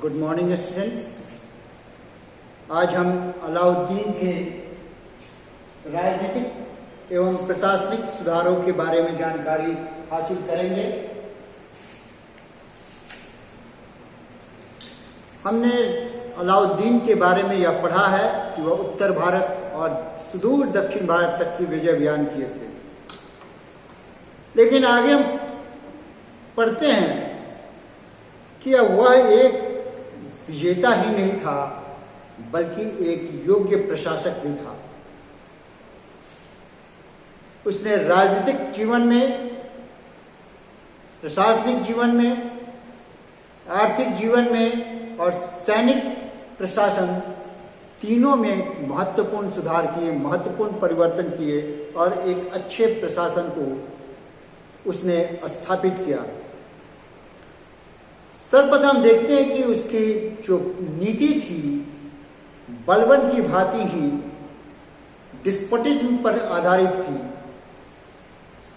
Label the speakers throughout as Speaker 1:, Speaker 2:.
Speaker 1: Good morning students. आज हम अलाउद्दीन के राजनीतिक एवं प्रशासनिक सुधारों के बारे में जानकारी हासिल करेंगे। हमने अलाउद्दीन के बारे में यह पढ़ा है कि वह उत्तर भारत और सुदूर दक्षिण भारत तक की विजय अभियान किए थे, लेकिन आगे हम पढ़ते हैं कि वह एक विजेता ही नहीं था बल्कि एक योग्य प्रशासक भी था। उसने राजनीतिक जीवन में, प्रशासनिक जीवन में, आर्थिक जीवन में और सैनिक प्रशासन तीनों में महत्वपूर्ण सुधार किए, महत्वपूर्ण परिवर्तन किए और एक अच्छे प्रशासन को उसने स्थापित किया। सर्वप्रथम देखते हैं कि उसकी जो नीति थी बलबन की भांति ही डिस्पोटिज्म पर आधारित थी,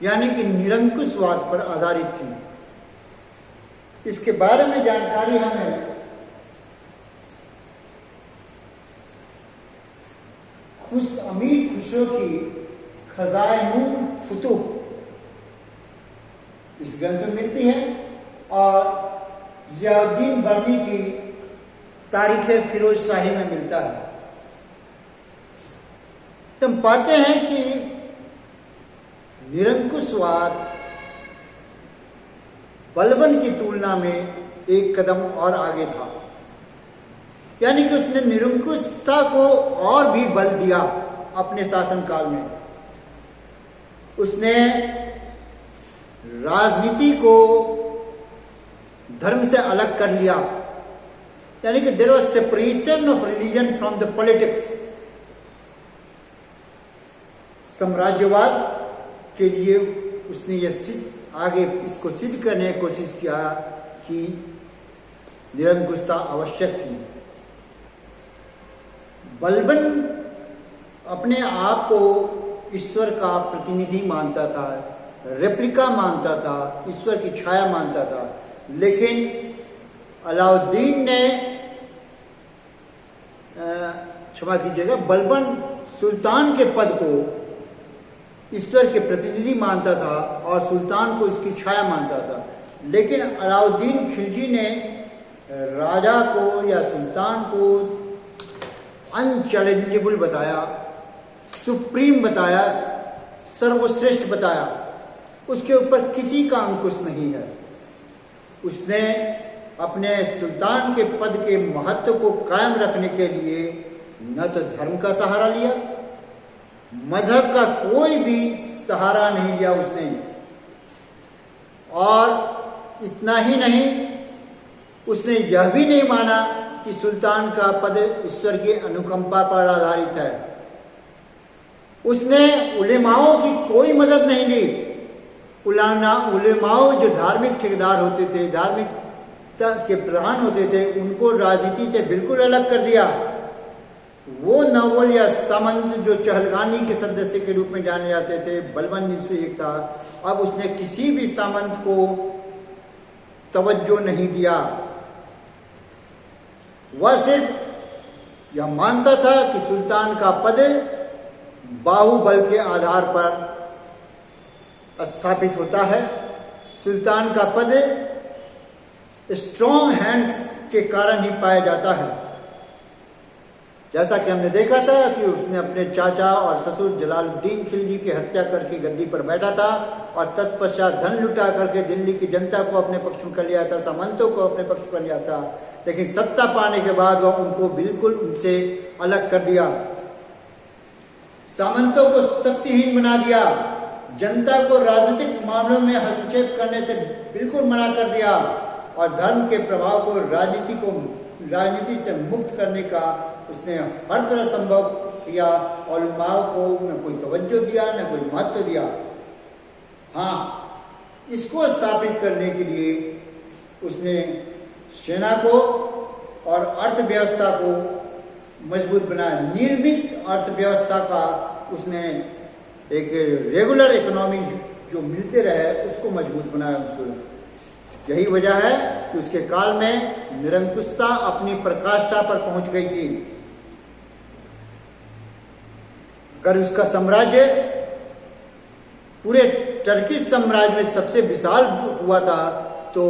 Speaker 1: यानी कि निरंकुशवाद पर आधारित थी। इसके बारे में जानकारी हमें अमीर खुसरो की खजाए-नूर फुतूह इस ग्रंथ में मिलती है और ज़ियाउद्दीन बर्नी की तारीख़ फिरोज शाही में मिलता है। हम पाते हैं कि निरंकुशवाद बलबन की तुलना में एक कदम और आगे था, यानी कि उसने निरंकुशता को और भी बल दिया। अपने शासनकाल में उसने राजनीति को धर्म से अलग कर लिया, यानी कि there was separation of religion from the politics. साम्राज्यवाद के लिए उसने यह आगे इसको सिद्ध करने की कोशिश किया कि निरंकुशता आवश्यक थी। बलबन अपने आप को ईश्वर का प्रतिनिधि मानता था, रेप्लिका मानता था, ईश्वर की छाया मानता था, लेकिन अलाउद्दीन ने क्षमा कीजिएगा, बलबन सुल्तान के पद को ईश्वर के प्रतिनिधि मानता था और सुल्तान को इसकी छाया मानता था। लेकिन अलाउद्दीन खिलजी ने राजा को या सुल्तान को अनचैलेंजेबल बताया, सुप्रीम बताया, सर्वश्रेष्ठ बताया। उसके ऊपर किसी का अंकुश नहीं है। उसने अपने सुल्तान के पद के महत्व को कायम रखने के लिए न तो धर्म का सहारा लिया, मजहब का कोई भी सहारा नहीं लिया उसने, और इतना ही नहीं, उसने यह भी नहीं माना कि सुल्तान का पद ईश्वर की अनुकंपा पर आधारित है। उसने उलेमाओं की कोई मदद नहीं ली। उलेमाओं जो धार्मिक ठेकेदार होते थे, धार्मिकता के प्रधान होते थे, उनको राजनीति से बिल्कुल अलग कर दिया। वो नवल या सामंत जो चहलगानी के सदस्य के रूप में जाने जाते थे, बलबन जिसमें एक था, अब उसने किसी भी सामंत को तवज्जो नहीं दिया। वह सिर्फ यह मानता था कि सुल्तान का पद बाहुबल के आधार पर स्थापित होता है, सुल्तान का पद स्ट्रॉन्ग हैंड्स के कारण ही पाया जाता है। जैसा कि हमने देखा था कि उसने अपने चाचा और ससुर जलालुद्दीन खिलजी की हत्या करके गद्दी पर बैठा था और तत्पश्चात धन लुटा करके दिल्ली की जनता को अपने पक्ष में कर लिया था, सामंतों को अपने पक्ष कर लिया था, लेकिन सत्ता पाने के बाद वह उनको बिल्कुल उनसे अलग कर दिया। सामंतों को शक्तिहीन बना दिया, जनता को राजनीतिक मामलों में हस्तक्षेप करने से बिल्कुल मना कर दिया और धर्म के प्रभाव को राजनीति से मुक्त करने का उसने हर तरह संभव किया और उलेमाओं को न कोई तवज्जो दिया, न कोई महत्व दिया। हाँ, इसको स्थापित करने के लिए उसने सेना को और अर्थव्यवस्था को मजबूत बनाया। निर्मित अर्थव्यवस्था का उसने एक रेगुलर इकोनॉमी जो मिलते रहे उसको मजबूत बनाया। उसको यही वजह है कि उसके काल में निरंकुशता अपनी प्रकाष्ठा पर पहुंच गई थी। अगर उसका साम्राज्य पूरे टर्किश साम्राज्य में सबसे विशाल हुआ था, तो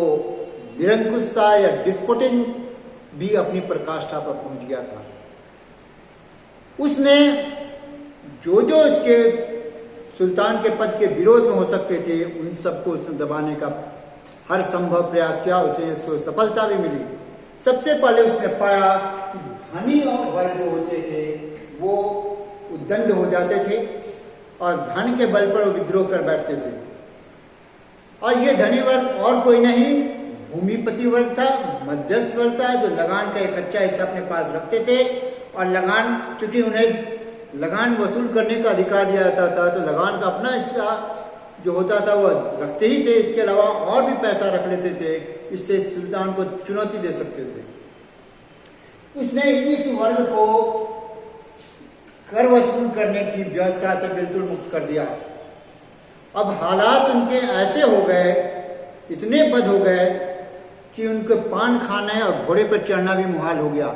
Speaker 1: निरंकुशता या डिस्पोटिज्म भी अपनी प्रकाष्ठा पर पहुंच गया था। उसने जो जो उसके सुल्तान के पद के विरोध में हो सकते थे, उन सबको उसने दबाने का हर संभव प्रयास किया। उसे सफलता भी मिली। सबसे पहले उसने पाया कि धनी और वर्ग जो होते थे वो उद्दंड हो जाते थे और धन के बल पर विद्रोह कर बैठते थे। और ये धनी वर्ग और कोई नहीं, भूमिपति वर्ग था, मध्यस्थ वर्ग था, जो लगान का एक अच्छा हिस्सा अपने पास रखते थे। और लगान, चूंकि उन्हें लगान वसूल करने का अधिकार दिया जाता था, तो लगान का अपना हिस्सा जो होता था वो रखते ही थे। इसके अलावा और भी पैसा रख लेते थे, इससे सुल्तान को चुनौती दे सकते थे। उसने इस वर्ग को कर वसूल करने की व्यवस्था से बिल्कुल मुक्त कर दिया। अब हालात उनके ऐसे हो गए, इतने बद हो गए कि उनको पान खाने और घोड़े पर चढ़ना भी मुहाल हो गया।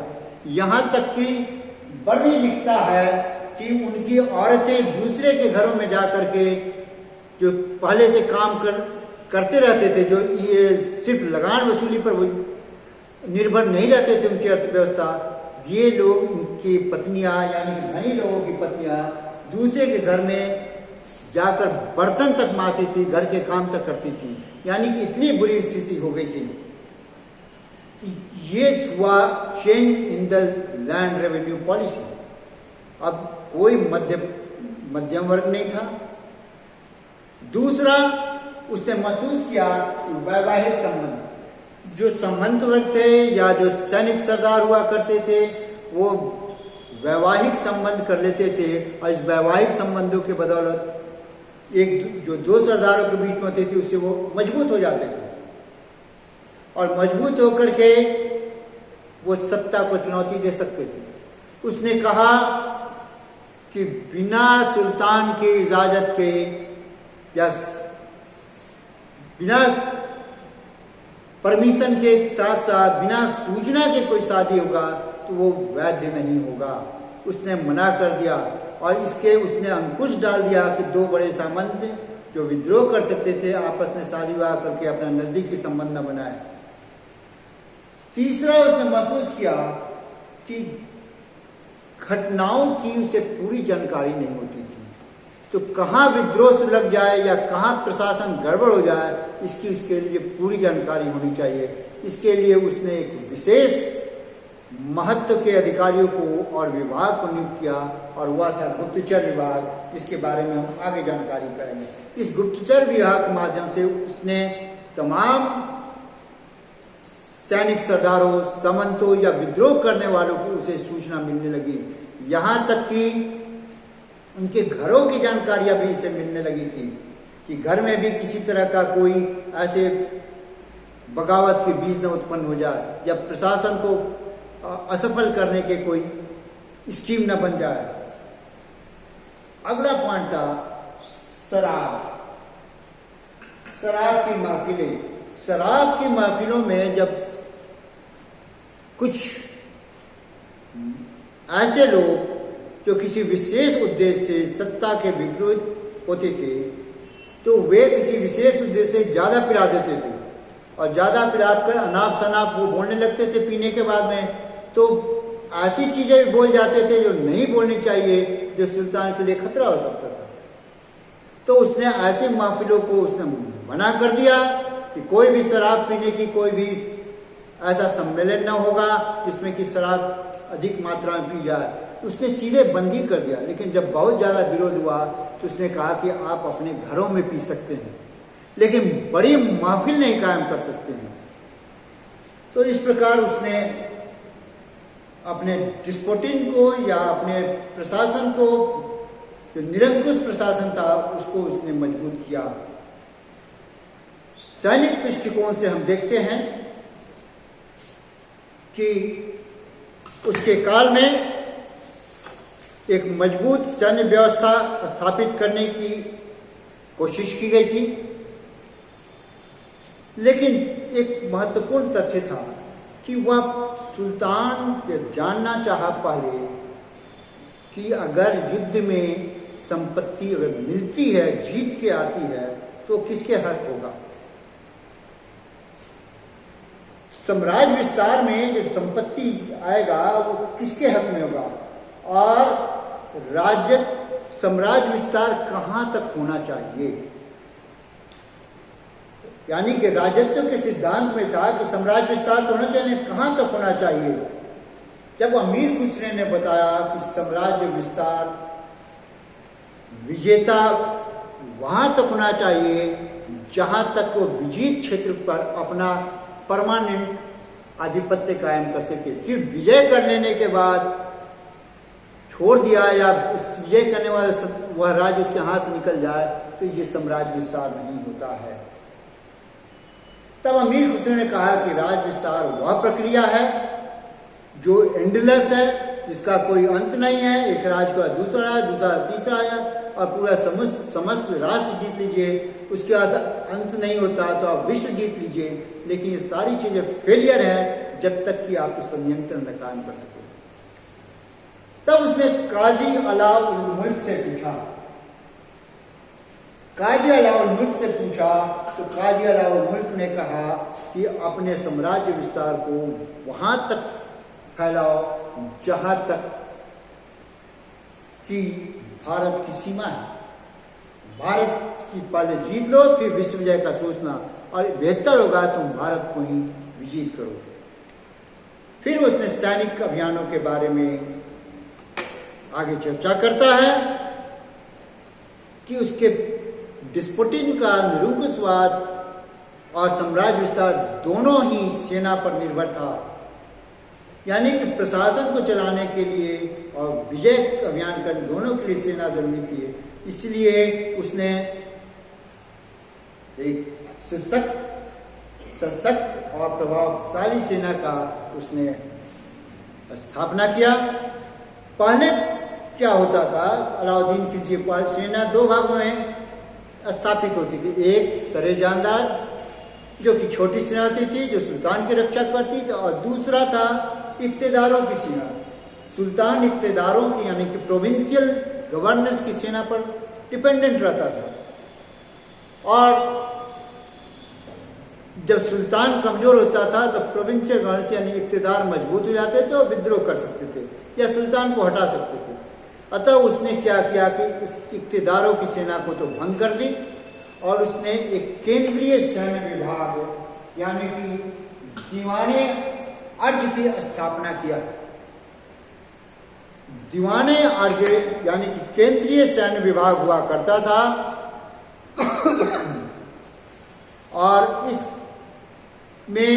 Speaker 1: यहाँ तक कि वर्णि लिखता है कि उनकी औरतें दूसरे के घरों में जाकर के, जो पहले से काम करते रहते थे, जो ये सिर्फ लगान वसूली पर निर्भर नहीं रहते थे उनकी अर्थव्यवस्था, ये लोग, इनकी पत्नियां यानी कि धनी लोगों की पत्नियां दूसरे के घर में जाकर बर्तन तक मारती थी, घर के काम तक करती थी। यानी कि इतनी बुरी स्थिति हो गई थी। ये हुआ change in the land revenue policy. अब कोई मध्यम वर्ग नहीं था। दूसरा, उसने महसूस किया कि वैवाहिक संबंध, जो संबंध वर्ग थे या जो सैनिक सरदार हुआ करते थे, वो वैवाहिक संबंध कर लेते थे। और इस वैवाहिक संबंधों के बदौलत एक जो दो सरदारों के बीच में होती थी, उससे वो मजबूत हो जाते थे। और मजबूत होकर के वो सत्ता को चुनौती दे सकते थे। उसने कहा कि बिना सुल्तान की इजाजत के या बिना परमिशन के साथ साथ बिना सूचना के कोई शादी होगा तो वो वैध नहीं होगा। उसने मना कर दिया। और इसके उसने अंकुश डाल दिया कि दो बड़े सामंत जो विद्रोह कर सकते थे, आपस में शादी विवाह करके अपना नजदीकी संबंध न बनाए। तीसरा, उसने महसूस किया कि घटनाओं की उसे पूरी जानकारी नहीं होती थी, तो कहाँ विद्रोह सुलग जाए या कहाँ प्रशासन गड़बड़ हो जाए, इसकी उसके लिए पूरी जानकारी होनी चाहिए। इसके लिए उसने एक विशेष महत्व के अधिकारियों को और विभाग को नियुक्त किया, और वह था गुप्तचर विभाग, जिसके बारे में हम आगे जानकारी करेंगे। इस गुप्तचर विभाग के माध्यम से उसने तमाम सैनिक सरदारों, सामंतों या विद्रोह करने वालों की उसे सूचना मिलने लगी। यहाँ तक कि उनके घरों की जानकारियां भी इसे मिलने लगी थी कि घर में भी किसी तरह का कोई ऐसे बगावत के बीज न उत्पन्न हो जाए या प्रशासन को असफल करने के कोई स्कीम न बन जाए। अगला पॉइंट था शराब। शराब की महफिलें। शराब की महफिलों में जब कुछ ऐसे लोग जो किसी विशेष उद्देश्य से सत्ता के विपरीत होते थे, तो वे किसी विशेष उद्देश्य से ज्यादा पिला देते थे और ज्यादा पिलाकर अनाप शनाप वो बोलने लगते थे पीने के बाद में। तो ऐसी चीजें भी बोल जाते थे जो नहीं बोलनी चाहिए, जो सुल्तान के लिए खतरा हो सकता था। तो उसने ऐसे महफिलों को उसने मना कर दिया कि कोई भी शराब पीने की कोई भी ऐसा सम्मेलन न होगा जिसमें कि शराब अधिक मात्रा में पी जाए। उसने सीधे बंदी कर दिया। लेकिन जब बहुत ज्यादा विरोध हुआ तो उसने कहा कि आप अपने घरों में पी सकते हैं, लेकिन बड़ी महफिल नहीं कायम कर सकते हैं। तो इस प्रकार उसने अपने डिस्पोटिन को या अपने प्रशासन को, जो निरंकुश प्रशासन था, उसको उसने मजबूत किया। सैनिक दृष्टिकोण से हम देखते हैं कि उसके काल में एक मजबूत सैन्य व्यवस्था स्थापित करने की कोशिश की गई थी। लेकिन एक महत्वपूर्ण तथ्य था कि वह सुल्तान जानना चाहा पहले कि अगर युद्ध में संपत्ति अगर मिलती है, जीत के आती है, तो किसके हक होगा। साम्राज्य विस्तार में जो संपत्ति आएगा वो किसके हक में होगा, और साम्राज्य विस्तार कहां तक होना चाहिए। यानी कि राजत्व के सिद्धांत में था कि साम्राज्य विस्तार तो होना चाहिए, कहां तक होना चाहिए। जब अमीर खुसरो ने बताया कि साम्राज्य विस्तार विजेता वहां तक होना चाहिए जहां तक वो विजित क्षेत्र पर अपना परमानेंट आधिपत्य कायम कर सके। सिर्फ विजय कर लेने के बाद छोड़ दिया या उस विजय करने वाले वह राज्य उसके हाथ से निकल जाए तो ये साम्राज्य विस्तार नहीं होता है। तब अमीर खुसरो ने कहा कि राज्य विस्तार वह प्रक्रिया है जो एंडलेस है, जिसका कोई अंत नहीं है। एक राज्य का दूसरा है, दूसरा तीसरा है, और पूरा समस्त राष्ट्र जीत लीजिए, उसके बाद अंत नहीं होता तो आप विश्व जीत लीजिए, लेकिन ये सारी चीजें फेलियर है जब तक कि आप उस पर नियंत्रण न कायम कर सके। तब उसने काजी अलाउल मुल्क से पूछा, तो काजी अलाउल मुल्क ने कहा कि अपने साम्राज्य विस्तार को वहां तक फैलाओ जहां तक कि भारत की सीमा है। भारत की पहले जीत लो, फिर विश्व विजय का सोचना, और बेहतर होगा तुम भारत को ही विजित करो। फिर उसने सैनिक अभियानों के बारे में आगे चर्चा करता है कि उसके डिस्पोटिज्म का निरंकुशवाद और साम्राज्य विस्तार दोनों ही सेना पर निर्भर था। यानी कि प्रशासन को चलाने के लिए और विजय अभियान करने दोनों के लिए सेना जरूरी थी। इसलिए उसने एक सशक्त और प्रभावशाली सेना का उसने स्थापना किया। पहले क्या होता था, अलाउद्दीन खिलजी सेना दो भागों में स्थापित होती थी। एक सरे जानदार जो कि छोटी सेना होती थी जो सुल्तान की रक्षा करती थी, और दूसरा था इक्तेदारों की सेना। सुल्तान इक्तेदारों की यानी कि प्रोविंशियल गवर्नर्स की सेना पर डिपेंडेंट रहता था, और जब सुल्तान कमजोर होता था तो प्रोविंशियल गवर्नर्स यानी इक्तेदार मजबूत हो जाते थे और विद्रोह कर सकते थे या सुल्तान को हटा सकते थे। अतः उसने क्या किया कि इस इक्तेदारों की सेना को तो भंग कर दी, और उसने एक केंद्रीय सैन्य विभाग यानी कि दीवाने अर्ज की स्थापना किया। दीवाने अर्ज यानी कि केंद्रीय सैन्य विभाग हुआ करता था, और इस में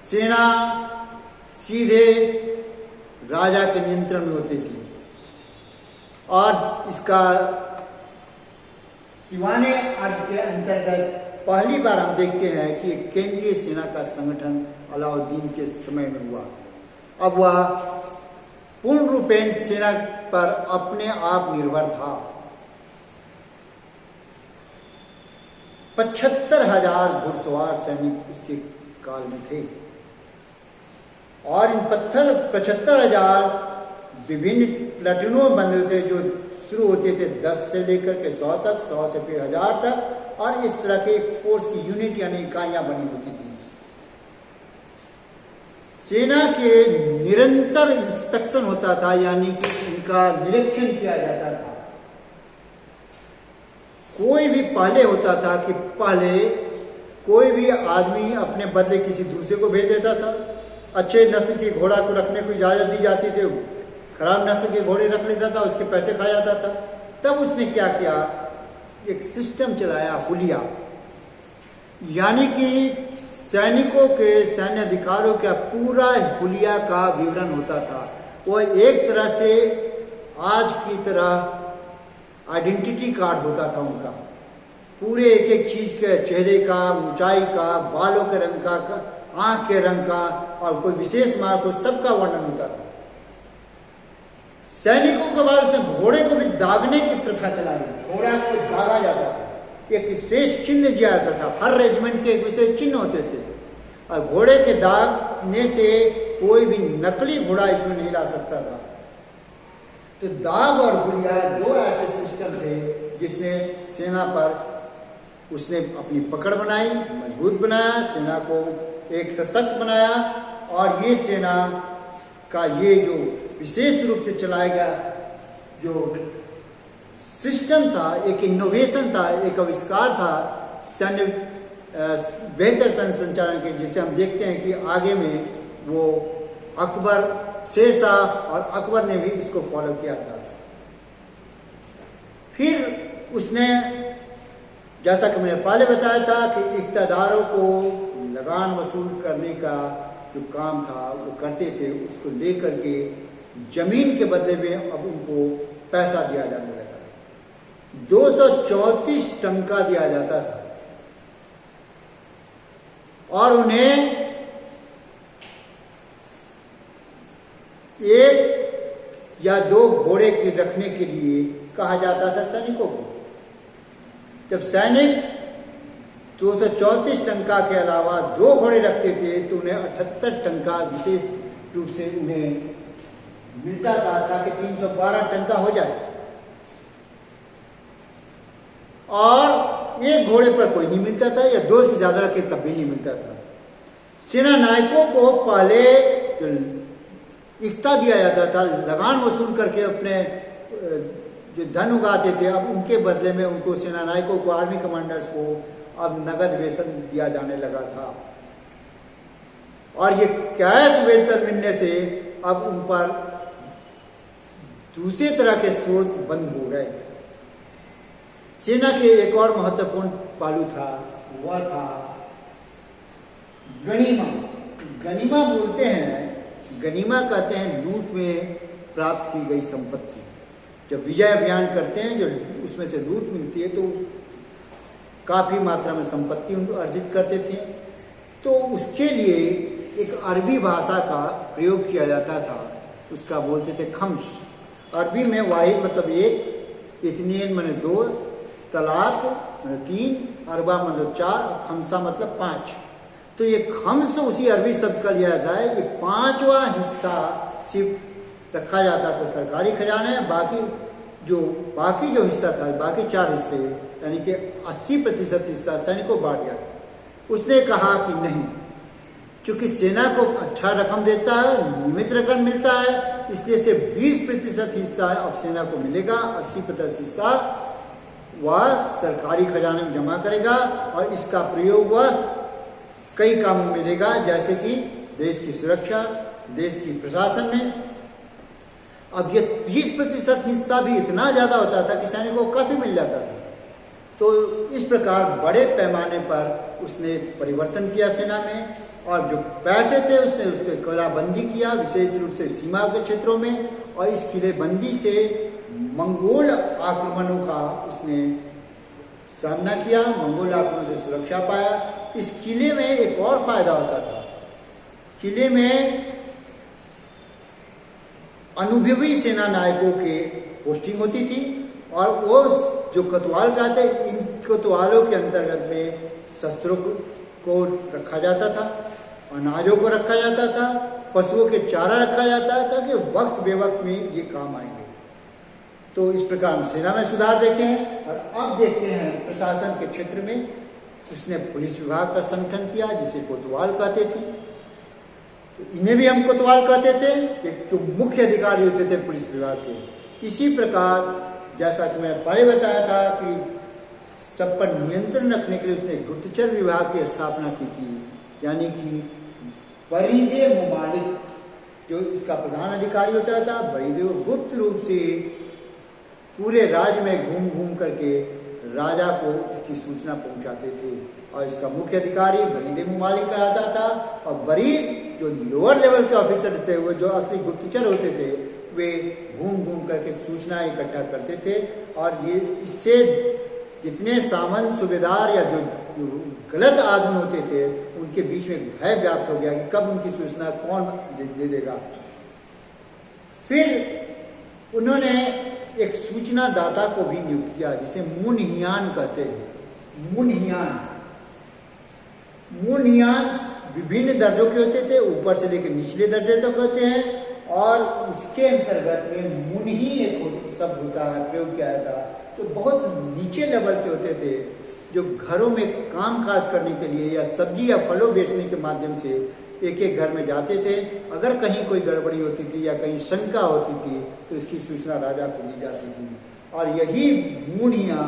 Speaker 1: सेना सीधे राजा के नियंत्रण में होती थी। और इसका दीवाने अर्ज के अंतर्गत पहली बार हम देखते हैं कि एक केंद्रीय सेना का संगठन अलाउद्दीन के समय में हुआ। अब वह पूर्ण रूपेण सेना पर अपने आप निर्भर था। 75,000 घुड़सवार सैनिक उसके काल में थे, और इन 75,000 विभिन्न प्लाटूनों में बंधे थे जो शुरू होते थे 10 से लेकर के 100 तक, 100 से फिर 1000 तक, और इस तरह के एक फोर्स की यूनिट यानी इकाइयां बनी होती थी। सेना के निरंतर इंस्पेक्शन होता था, यानी कि इनका निरीक्षण किया जाता था। कोई भी पहले होता था कि पहले कोई भी आदमी अपने बदले किसी दूसरे को भेज देता था। अच्छे नस्ल के घोड़ा को रखने को इजाजत दी जाती थी, खराब नस्ल के घोड़े रख लेता था, उसके पैसे खा जाता था। तब उसने क्या किया, एक सिस्टम चलाया हुलिया, यानी कि सैनिकों के सैन्य अधिकारों का पूरा हुलिया का विवरण होता था। वह एक तरह से आज की तरह आइडेंटिटी कार्ड होता था उनका। पूरे एक एक चीज के, चेहरे का, ऊंचाई का, बालों के रंग का, आंख के रंग का, और कोई विशेष मार्ग को सबका वर्णन होता था। सैनिकों के बाद उसने घोड़े को भी दागने की प्रथा चलाई। घोड़ा को दागा जाता था, एक विशेष चिन्ह दिया जाता था। हर रेजिमेंट के एक विशेष चिन्ह होते थे और घोड़े के दागने से कोई भी नकली घोड़ा इसमें नहीं ला सकता था। तो दाग और गुलिया दो ऐसे सिस्टम थे जिसने सेना पर उसने अपनी पकड़ बनाई, मजबूत बनाया, सेना को एक सशक्त बनाया। और ये सेना का ये जो विशेष रूप से चलाया गया जो सिस्टम था, एक इनोवेशन था, एक आविष्कार था सैन्य बेहतर सैन्य संचालन के, जिसे हम देखते हैं कि आगे में वो अकबर, शेरशाह और अकबर ने भी इसको फॉलो किया था। फिर उसने, जैसा कि मैंने पहले बताया था कि इक़्तिदारों को लगान वसूल करने का जो काम था वो करते थे, उसको लेकर के जमीन के बदले में अब उनको पैसा दिया जाने लगा। 234 टंका दिया जाता था और उन्हें एक या दो घोड़े के रखने के लिए कहा जाता था सैनिकों को। जब सैनिक 234 टंका के अलावा 2 घोड़े रखते थे तो उन्हें 78 टंका विशेष रूप से उन्हें मिलता था, ताकि 312 टंका हो जाए। और एक घोड़े पर कोई नहीं मिलता था, या 2 से ज्यादा रखे तब भी नहीं मिलता था। सेना नायकों को पहले इक्ता दिया जाता था, लगान वसूल करके अपने जो धन उगाते थे, अब उनके बदले में उनको सेना नायकों को, आर्मी कमांडर्स को अब नगद वेतन दिया जाने लगा था। और ये कैश वेतन मिलने से अब उन पर दूसरे तरह के स्रोत बंद हो गए। सेना के एक और महत्वपूर्ण पहलू था, वह था गनीमा। गनीमा बोलते हैं, गनीमा कहते हैं लूट में प्राप्त की गई संपत्ति। जब विजय अभियान करते हैं, जो उसमें से लूट मिलती है, तो काफी मात्रा में संपत्ति उनको अर्जित करते थे। तो उसके लिए एक अरबी भाषा का प्रयोग किया जाता था, उसका बोलते थे खम्स। अरबी में वाहिद मतलब एक, इतनीन माने 2, तलात मतलब 3, अरबा मतलब 4, खमसा मतलब 5। तो ये खम्स उसी अरबी शब्द का लिया जाता है। ये 5वां हिस्सा सिर्फ रखा जाता था सरकारी खजाने, बाकी जो हिस्सा था, बाकी 4 हिस्से यानी कि 80% हिस्सा सैनिकों को बांट दिया। उसने कहा कि नहीं, चूंकि सेना को अच्छा रकम देता है, नियमित रकम मिलता है, इसलिए से 20% हिस्सा अब सेना को मिलेगा, 80% हिस्सा वह सरकारी खजाने में जमा करेगा और इसका प्रयोग वह कई कामों में मिलेगा, जैसे कि देश की सुरक्षा, देश की प्रशासन में। अब ये 20% हिस्सा भी इतना ज्यादा होता था कि सैनिकों को काफी मिल जाता था। तो इस प्रकार बड़े पैमाने पर उसने परिवर्तन किया सेना में, और जो पैसे थे उससे किलाबंदी किया, विशेष रूप से सीमा के क्षेत्रों में। और इस किलेबंदी से मंगोल आक्रमणों का उसने सामना किया, मंगोल आक्रमण से सुरक्षा पाया। इस किले में एक और फायदा होता था, किले में अनुभवी सेना नायकों के पोस्टिंग होती थी, और वो जो कोतवाल कहते, इन कोतवालों के अंतर्गत में शस्त्रों को रखा जाता था, अनाजों को रखा जाता था, पशुओं के चारा रखा जाता था कि वक्त बेवक्त में ये काम आएंगे। तो इस प्रकार हम सेना में सुधार देखते हैं। और अब देखते हैं प्रशासन के क्षेत्र में उसने पुलिस विभाग का संगठन किया, जिसे कोतवाल कहते थे। तो इन्हें भी हम कोतवाल कहते थे, एक जो मुख्य अधिकारी होते थे पुलिस विभाग के। इसी प्रकार जैसा कि मैंने पहले बताया था कि सब पर नियंत्रण रखने के लिए उसने गुप्तचर विभाग की स्थापना की थी, यानी कि बरीदे मुमालिक जो इसका प्रधान अधिकारी होता था। बरीदे वो गुप्त रूप से पूरे राज्य में घूम घूम करके राजा को इसकी सूचना पहुंचाते थे, और इसका मुख्य अधिकारी बरीदे मुमालिक कहलाता था। और बरीद जो लोअर लेवल के ऑफिसर थे, वो जो असली गुप्तचर होते थे, वे घूम घूम करके सूचना इकट्ठा करते थे। और ये इससे जितने सामान्य सूबेदार या जो गलत आदमी होते थे, उनके बीच में भय व्याप्त हो गया कि कब उनकी सूचना कौन दे देगा। फिर उन्होंने एक सूचना दाता को भी नियुक्त किया, जिसे मुनहियान कहते हैं। मुनहियान। मुनहियान विभिन्न दर्जों के होते थे, ऊपर से लेकर निचले दर्जे तक होते हैं, और उसके अंतर्गत में मुनही एक शब्द होता है, प्रयोग किया था, जो बहुत नीचे लेवल के होते थे, जो घरों में काम काज करने के लिए या सब्जी या फलों बेचने के माध्यम से एक एक घर में जाते थे। अगर कहीं कोई गड़बड़ी होती थी या कहीं शंका होती थी तो इसकी सूचना राजा को दी जाती थी। और यही मुनिया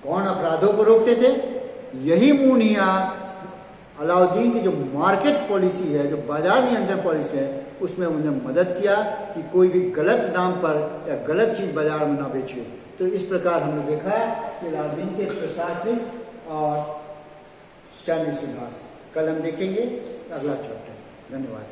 Speaker 1: कौन अपराधों को रोकते थे, यही मुनिया अलाउद्दीन की जो मार्केट पॉलिसी है, जो बाजार नियंत्रण पॉलिसी है, उसमें उन्हें मदद किया कि कोई भी गलत दाम पर या गलत चीज बाजार में ना बेचे। तो इस प्रकार हमने देखा कि अलाउद्दीन के प्रशासनिक और सैन्य सुधार। कल हम देखेंगे अगला चैप्टर। धन्यवाद।